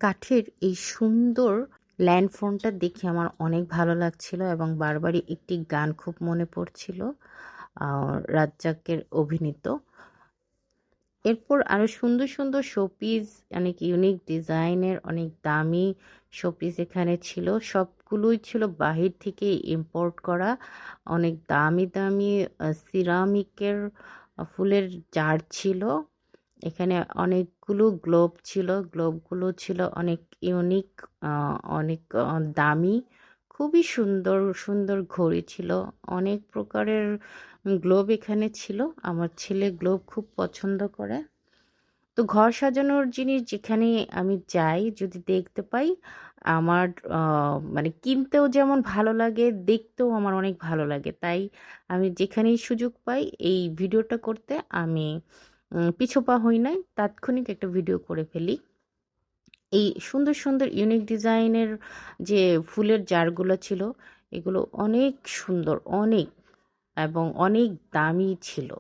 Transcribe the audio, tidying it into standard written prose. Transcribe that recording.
কাঠের এই সুন্দর ল্যান্ডফোনটা দেখে আমার অনেক ভালো লাগছিল এবং বারবারই একটি গান খুব মনে পড়ছিল, রাজ্জাকের অভিনীত। এরপর আরো সুন্দর সুন্দর শোপিস, অনেক ইউনিক ডিজাইনের, অনেক দামি শোপিস এখানে ছিল। সবগুলোই ছিল বাহির থেকে ইম্পোর্ট করা। অনেক দামি দামি সিরামিকের ফুলের জার ছিল। এখানে অনেকগুলো গ্লোব ছিল, গ্লোবগুলো ছিল অনেক ইউনিক, অনেক দামি। খুবই সুন্দর সুন্দর ঘড়ি ছিল, অনেক প্রকারের গ্লোব এখানে ছিল। আমার ছেলে গ্লোব খুব পছন্দ করে। তো ঘর সাজানোর জিনিস যেখানে আমি যাই, যদি দেখতে পাই, আমার মানে কিনতেও যেমন ভালো লাগে, দেখতেও আমার অনেক ভালো লাগে। তাই আমি যেখানেই সুযোগ পাই এই ভিডিওটা করতে আমি পিছপা হই নাই, তাৎক্ষণিক একটা ভিডিও করে ফেলি। এই সুন্দর সুন্দর ইউনিক ডিজাইনের যে ফুলের জারগুলো ছিল, এগুলো অনেক সুন্দর, অনেক এবং অনেক দামি ছিল।